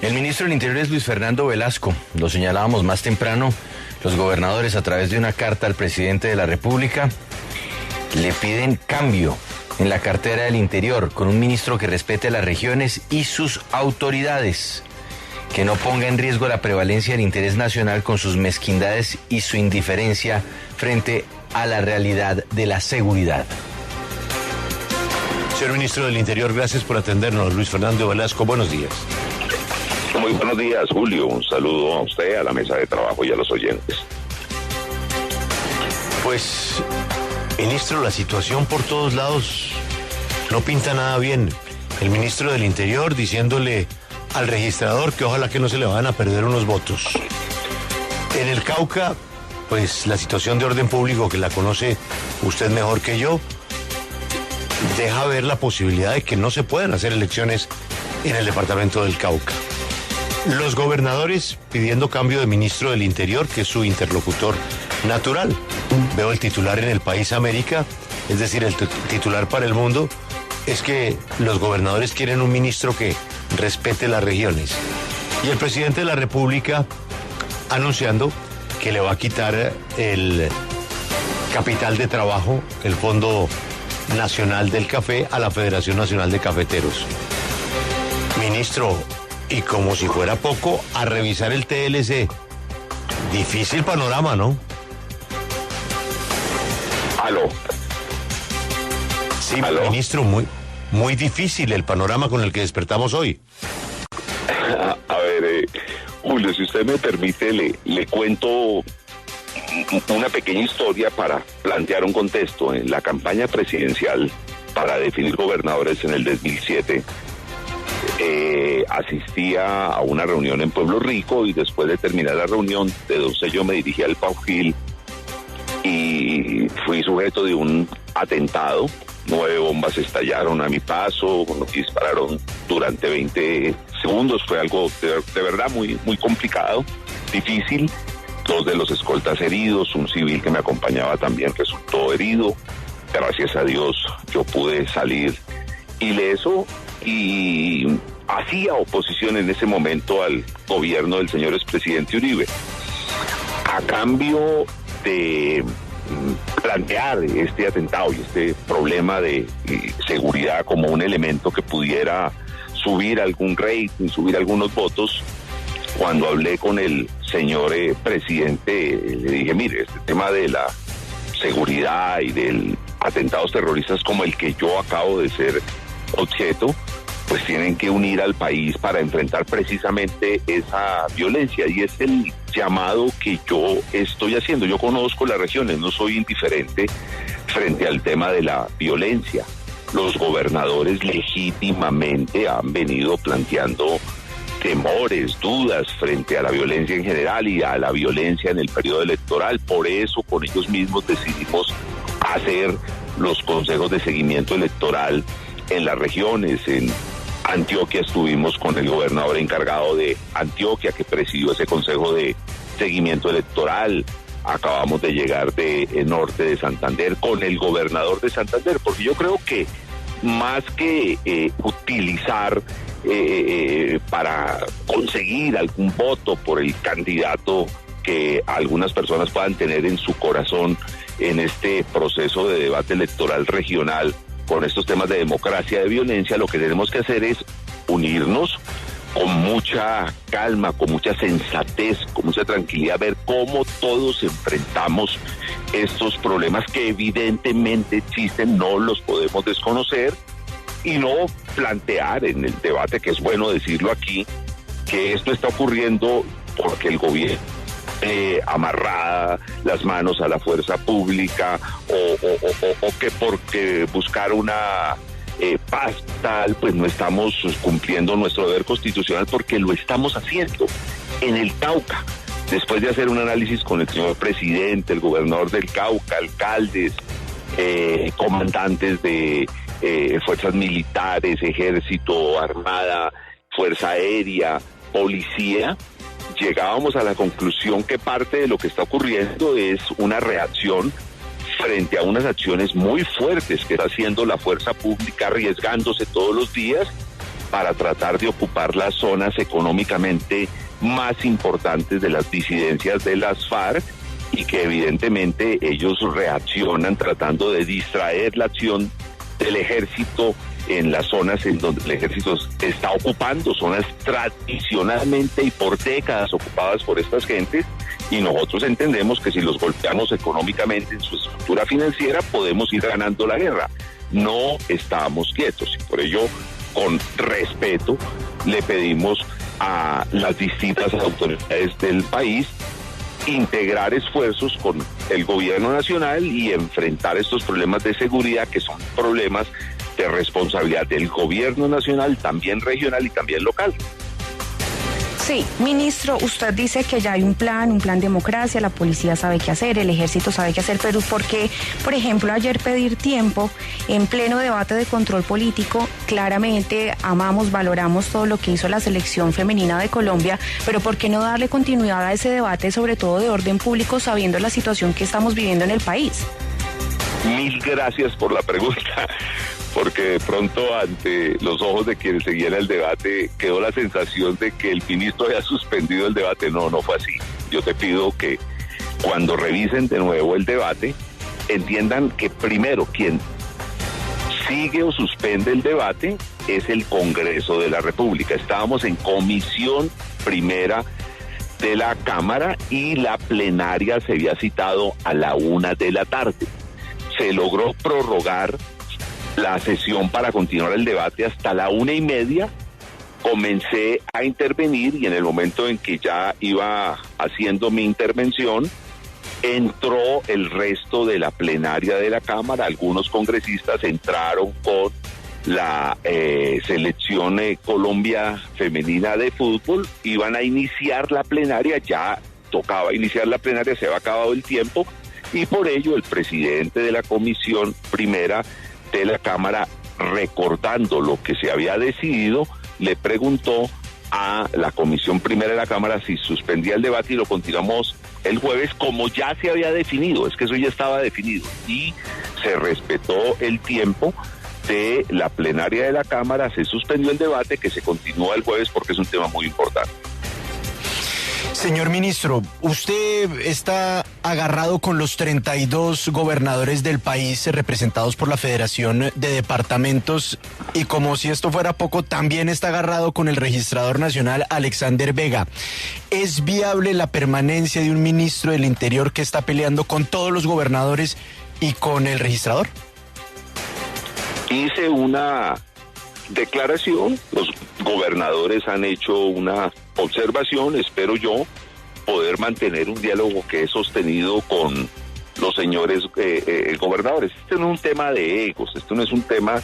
El ministro del Interior es Luis Fernando Velasco. Lo señalábamos más temprano. Los gobernadores, a través de una carta al presidente de la República, le piden cambio en la cartera del Interior, con un ministro que respete las regiones y sus autoridades, que no ponga en riesgo la prevalencia del interés nacional con sus mezquindades y su indiferencia frente a la realidad de la seguridad. Señor ministro del Interior, gracias por atendernos. Luis Fernando Velasco, buenos días. Muy buenos días, Julio. Un saludo a usted, a la mesa de trabajo y a los oyentes. Pues, ministro, la situación por todos lados no pinta nada bien. El ministro del Interior diciéndole al registrador que ojalá que no se le van a perder unos votos. En el Cauca, pues la situación de orden público, que la conoce usted mejor que yo, deja ver la posibilidad de que no se puedan hacer elecciones en el departamento del Cauca. Los gobernadores pidiendo cambio de ministro del Interior, que es su interlocutor natural. Veo el titular en El País América, es decir, el titular para el mundo, es que los gobernadores quieren un ministro que respete las regiones. Y el presidente de la República anunciando que le va a quitar el capital de trabajo, el Fondo Nacional del Café, a la Federación Nacional de Cafeteros. Ministro, y como si fuera poco, a revisar el TLC. Difícil panorama, ¿no? Aló. Sí, ¿Aló? Ministro, muy difícil el panorama con el que despertamos hoy. A ver, Julio, si usted me permite, le cuento una pequeña historia para plantear un contexto. En la campaña presidencial para definir gobernadores en el 2007, asistía a una reunión en Pueblo Rico, y después de terminar la reunión, yo me dirigí al Pau Gil y fui sujeto de un atentado. 9 bombas estallaron a mi paso, dispararon durante 20 segundos. Fue algo de verdad muy, muy complicado, difícil. 2 de los escoltas heridos, un civil que me acompañaba también resultó herido. Gracias a Dios yo pude salir ileso, y hacía oposición en ese momento al gobierno del señor expresidente Uribe. A cambio de plantear este atentado y este problema de seguridad como un elemento que pudiera subir algún rating, subir algunos votos, cuando hablé con el señor presidente, le dije, mire, este tema de la seguridad y de atentados terroristas como el que yo acabo de ser objeto, pues tienen que unir al país para enfrentar precisamente esa violencia, y es el llamado que yo estoy haciendo. Yo conozco las regiones, no soy indiferente frente al tema de la violencia. Los gobernadores legítimamente han venido planteando temores, dudas frente a la violencia en general y a la violencia en el periodo electoral. Por eso con ellos mismos decidimos hacer los consejos de seguimiento electoral en las regiones. En Antioquia estuvimos con el gobernador encargado de Antioquia, que presidió ese consejo de seguimiento electoral. Acabamos de llegar de norte de Santander con el gobernador de Santander, porque yo creo que más que utilizar para conseguir algún voto por el candidato que algunas personas puedan tener en su corazón en este proceso de debate electoral regional con estos temas de democracia, de violencia, lo que tenemos que hacer es unirnos con mucha calma, con mucha sensatez, con mucha tranquilidad, ver cómo todos enfrentamos estos problemas que evidentemente existen, no los podemos desconocer, y no plantear en el debate, que es bueno decirlo aquí, que esto está ocurriendo porque el gobierno amarrada las manos a la fuerza pública, o que porque buscar una paz tal, pues no estamos cumpliendo nuestro deber constitucional, porque lo estamos haciendo en el Cauca. Después de hacer un análisis con el señor presidente, el gobernador del Cauca, alcaldes, comandantes de fuerzas militares, ejército, armada, fuerza aérea, policía, llegábamos a la conclusión que parte de lo que está ocurriendo es una reacción frente a unas acciones muy fuertes que está haciendo la fuerza pública, arriesgándose todos los días, para tratar de ocupar las zonas económicamente más importantes de las disidencias de las FARC, y que evidentemente ellos reaccionan tratando de distraer la acción del ejército en las zonas en donde el ejército está ocupando, zonas tradicionalmente y por décadas ocupadas por estas gentes, y nosotros entendemos que si los golpeamos económicamente en su estructura financiera podemos ir ganando la guerra. No estamos quietos, y por ello, con respeto, le pedimos a las distintas autoridades del país integrar esfuerzos con el gobierno nacional y enfrentar estos problemas de seguridad, que son problemas de responsabilidad del gobierno nacional, también regional y también local. Sí, ministro, usted dice que ya hay un plan democracia, la policía sabe qué hacer, el ejército sabe qué hacer, pero ¿por qué, por ejemplo, ayer pedir tiempo en pleno debate de control político? Claramente amamos, valoramos todo lo que hizo la selección femenina de Colombia, pero ¿por qué no darle continuidad a ese debate, sobre todo de orden público, sabiendo la situación que estamos viviendo en el país? Mil gracias por la pregunta, porque de pronto ante los ojos de quienes seguían el debate quedó la sensación de que el ministro había suspendido el debate. No fue así. Yo te pido que cuando revisen de nuevo el debate entiendan que primero quien sigue o suspende el debate es el Congreso de la República. Estábamos en comisión primera de la Cámara y la plenaria se había citado a la 1:00 p.m. Se logró prorrogar la sesión para continuar el debate hasta la 1:30. Comencé a intervenir y en el momento en que ya iba haciendo mi intervención, entró el resto de la plenaria de la Cámara. Algunos congresistas entraron con la selección Colombia femenina de fútbol. Iban a iniciar la plenaria, ya tocaba iniciar la plenaria, se había acabado el tiempo, y por ello el presidente de la comisión primera de la Cámara, recordando lo que se había decidido, le preguntó a la comisión primera de la Cámara si suspendía el debate y lo continuamos el jueves como ya se había definido. Es que eso ya estaba definido y se respetó el tiempo de la plenaria de la Cámara, se suspendió el debate, que se continúa el jueves porque es un tema muy importante. Señor ministro, usted está agarrado con los 32 gobernadores del país representados por la Federación de Departamentos, y como si esto fuera poco, también está agarrado con el registrador nacional Alexander Vega. ¿Es viable la permanencia de un ministro del Interior que está peleando con todos los gobernadores y con el registrador? Hice una declaración, los gobernadores han hecho una observación, espero yo poder mantener un diálogo que he sostenido con los señores gobernadores. Este no es un tema de egos, esto no es un tema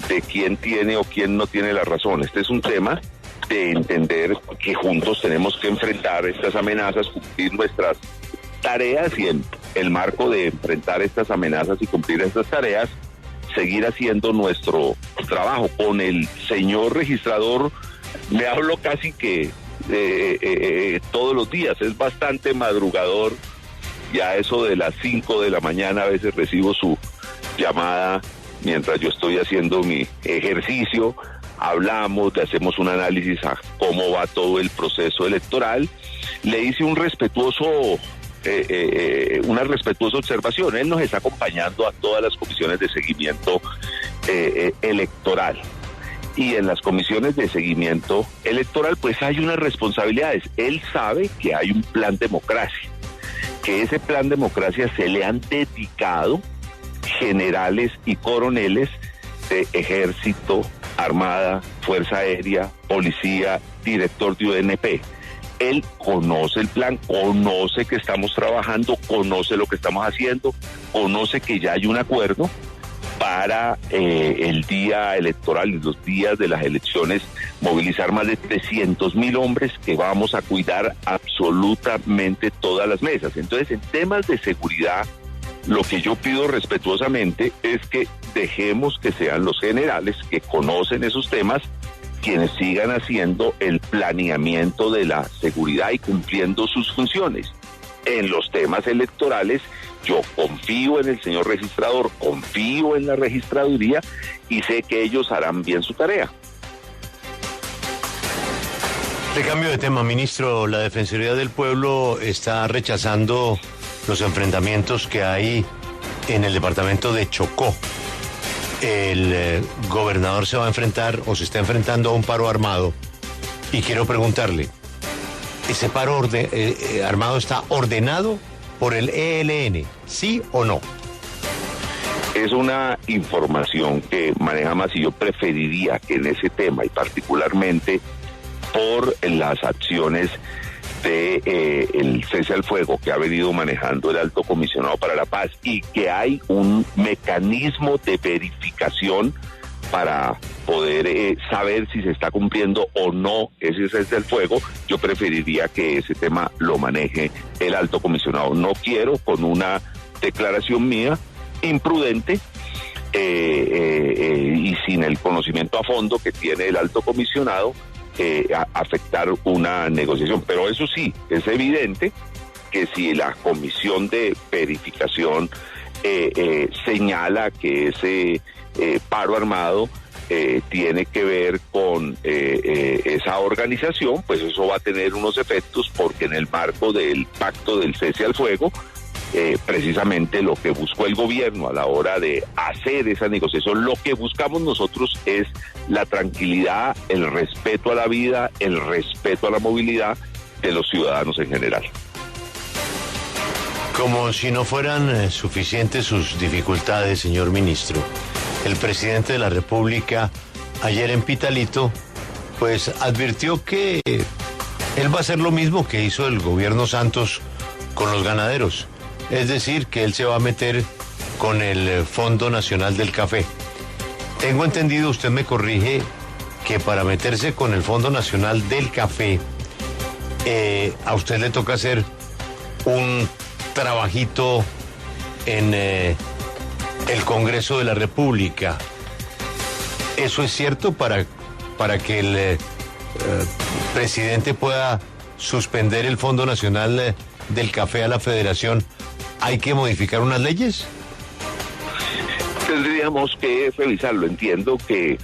de quién tiene o quién no tiene la razón, este es un tema de entender que juntos tenemos que enfrentar estas amenazas, cumplir nuestras tareas, y en el marco de enfrentar estas amenazas y cumplir estas tareas, seguir haciendo nuestro trabajo. Con el señor registrador me hablo casi que todos los días, es bastante madrugador, ya eso de las 5 de la mañana a veces recibo su llamada mientras yo estoy haciendo mi ejercicio, hablamos, le hacemos un análisis a cómo va todo el proceso electoral. Le hice una respetuosa observación. Él nos está acompañando a todas las comisiones de seguimiento electoral, y en las comisiones de seguimiento electoral pues hay unas responsabilidades. Él sabe que hay un plan democracia, que ese plan democracia se le han dedicado generales y coroneles de Ejército, Armada, Fuerza Aérea, Policía, director de UNP. Él conoce el plan, conoce que estamos trabajando, conoce lo que estamos haciendo, conoce que ya hay un acuerdo para el día electoral y los días de las elecciones movilizar más de 300.000 hombres que vamos a cuidar absolutamente todas las mesas. Entonces, en temas de seguridad, lo que yo pido respetuosamente es que dejemos que sean los generales que conocen esos temas quienes sigan haciendo el planeamiento de la seguridad y cumpliendo sus funciones. En los temas electorales, yo confío en el señor registrador, confío en la registraduría y sé que ellos harán bien su tarea. De cambio de tema, ministro, la Defensoría del Pueblo está rechazando los enfrentamientos que hay en el departamento de Chocó. El gobernador se va a enfrentar o se está enfrentando a un paro armado y quiero preguntarle, ¿ese paro armado está ordenado por el ELN, sí o no? Es una información que maneja más y yo preferiría que en ese tema y particularmente por las acciones de el cese al fuego que ha venido manejando el Alto Comisionado para la Paz y que hay un mecanismo de verificación para poder saber si se está cumpliendo o no ese cese al fuego, yo preferiría que ese tema lo maneje el Alto Comisionado. No quiero con una declaración mía imprudente y sin el conocimiento a fondo que tiene el Alto Comisionado afectar una negociación. Pero eso sí, es evidente que si la comisión de verificación señala que ese paro armado tiene que ver con esa organización, pues eso va a tener unos efectos porque en el marco del pacto del cese al fuego, precisamente lo que buscó el gobierno a la hora de hacer esa negociación, lo que buscamos nosotros es la tranquilidad, el respeto a la vida, el respeto a la movilidad de los ciudadanos en general. Como si no fueran suficientes sus dificultades, señor ministro, el presidente de la República ayer en Pitalito pues advirtió que él va a hacer lo mismo que hizo el gobierno Santos con los ganaderos. Es decir, que él se va a meter con el Fondo Nacional del Café. Tengo entendido, usted me corrige, que para meterse con el Fondo Nacional del Café, a usted le toca hacer un trabajito en el Congreso de la República. ¿Eso es cierto para que el presidente pueda suspender el Fondo Nacional del Café a la Federación? ¿Hay que modificar unas leyes? Tendríamos que revisarlo. Entiendo que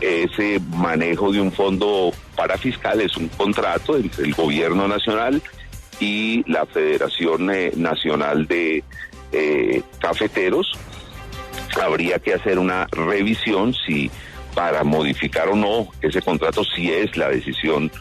ese manejo de un fondo parafiscal es un contrato entre el gobierno nacional y la Federación Nacional de Cafeteros. Habría que hacer una revisión si para modificar o no ese contrato, si es la decisión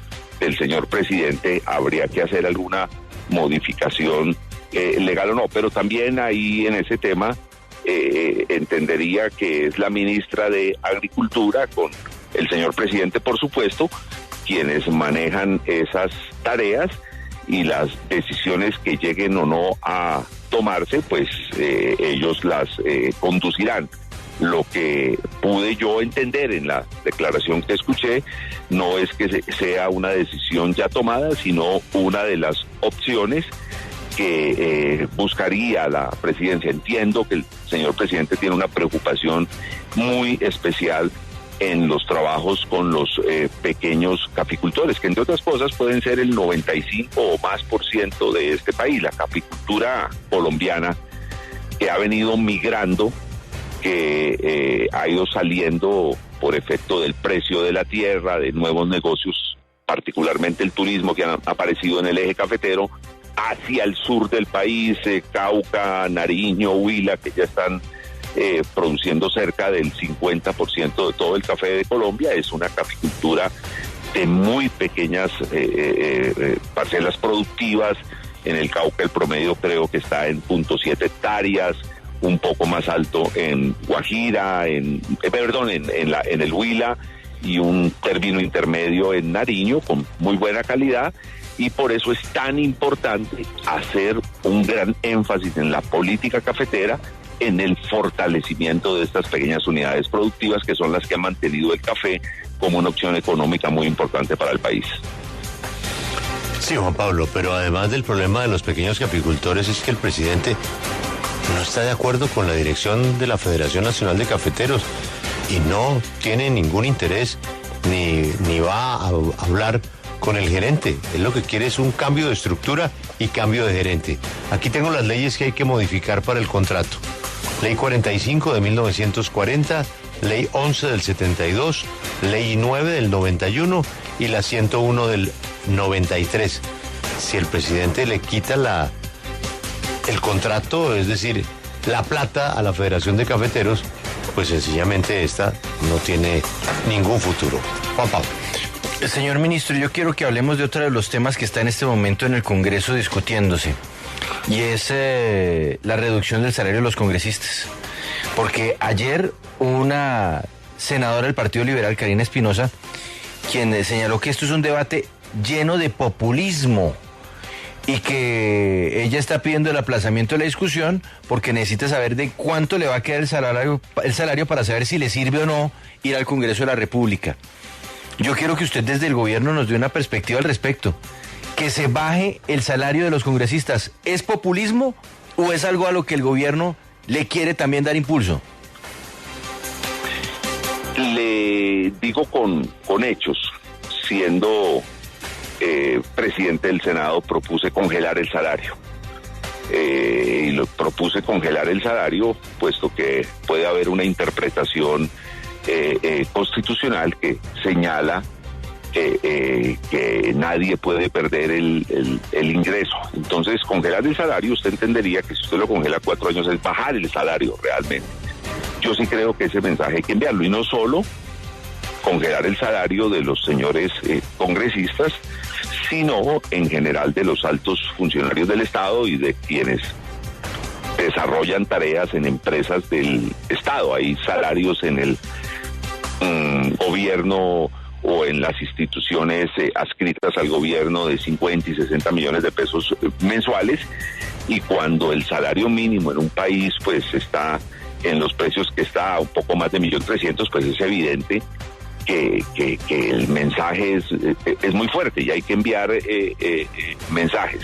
del señor presidente, habría que hacer alguna modificación legal o no, pero también ahí en ese tema entendería que es la ministra de Agricultura con el señor presidente, por supuesto, quienes manejan esas tareas y las decisiones que lleguen o no a tomarse, pues ellos las conducirán. Lo que pude yo entender en la declaración que escuché no es que sea una decisión ya tomada, sino una de las opciones que buscaría la presidencia. Entiendo que el señor presidente tiene una preocupación muy especial en los trabajos con los pequeños caficultores, que entre otras cosas pueden ser el 95% o más de este país. La caficultura colombiana que ha venido migrando, que ha ido saliendo por efecto del precio de la tierra, de nuevos negocios, particularmente el turismo que han aparecido en el eje cafetero, hacia el sur del país, Cauca, Nariño, Huila, que ya están produciendo cerca del 50% de todo el café de Colombia. Es una caficultura de muy pequeñas parcelas productivas. En el Cauca el promedio creo que está en 0.7 hectáreas, un poco más alto en Guajira, en el Huila, y un término intermedio en Nariño con muy buena calidad. Y por eso es tan importante hacer un gran énfasis en la política cafetera, en el fortalecimiento de estas pequeñas unidades productivas que son las que han mantenido el café como una opción económica muy importante para el país. Sí, Juan Pablo, pero además del problema de los pequeños caficultores es que el presidente no está de acuerdo con la dirección de la Federación Nacional de Cafeteros y no tiene ningún interés ni va a hablar con el gerente. Él lo que quiere es un cambio de estructura y cambio de gerente. Aquí tengo las leyes que hay que modificar para el contrato. Ley 45 de 1940, Ley 11 del 72, Ley 9 del 91 y la 101 del 93. Si el presidente le quita el contrato, es decir, la plata a la Federación de Cafeteros, pues sencillamente esta no tiene ningún futuro. Juan Pablo. Señor ministro, yo quiero que hablemos de otro de los temas que está en este momento en el Congreso discutiéndose, y es la reducción del salario de los congresistas. Porque ayer una senadora del Partido Liberal, Karina Espinosa, quien señaló que esto es un debate lleno de populismo y que ella está pidiendo el aplazamiento de la discusión porque necesita saber de cuánto le va a quedar el salario para saber si le sirve o no ir al Congreso de la República. Yo quiero que usted desde el gobierno nos dé una perspectiva al respecto. Que se baje el salario de los congresistas, ¿es populismo o es algo a lo que el gobierno le quiere también dar impulso? Le digo con hechos, siendo presidente del Senado, propuse congelar el salario. Y lo propuse congelar el salario, puesto que puede haber una interpretación constitucional que señala que nadie puede perder el ingreso. Entonces, congelar el salario, usted entendería que si usted lo congela 4 años es bajar el salario realmente. Yo sí creo que ese mensaje hay que enviarlo, y no solo congelar el salario de los señores congresistas, sino en general de los altos funcionarios del Estado y de quienes desarrollan tareas en empresas del Estado. Hay salarios en el gobierno o en las instituciones adscritas al gobierno de 50 y 60 millones de pesos mensuales, y cuando el salario mínimo en un país pues está en los precios que está, un poco más de 1.300.000, pues es evidente que el mensaje es muy fuerte y hay que enviar mensajes.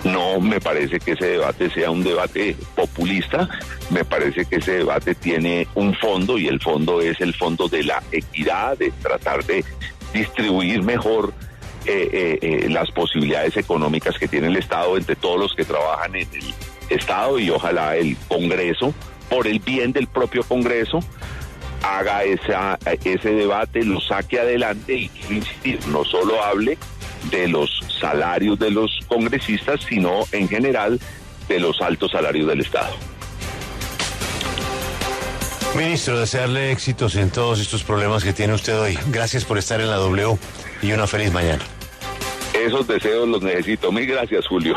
No me parece que ese debate sea un debate populista, me parece que ese debate tiene un fondo, y el fondo es el fondo de la equidad, de tratar de distribuir mejor las posibilidades económicas que tiene el Estado entre todos los que trabajan en el Estado, y ojalá el Congreso, por el bien del propio Congreso, haga ese debate, lo saque adelante y, quiero insistir, no solo hable de los salarios de los congresistas, sino en general de los altos salarios del Estado. Ministro, desearle éxitos en todos estos problemas que tiene usted hoy. Gracias por estar en la W y una feliz mañana. Esos deseos los necesito. Mil gracias, Julio.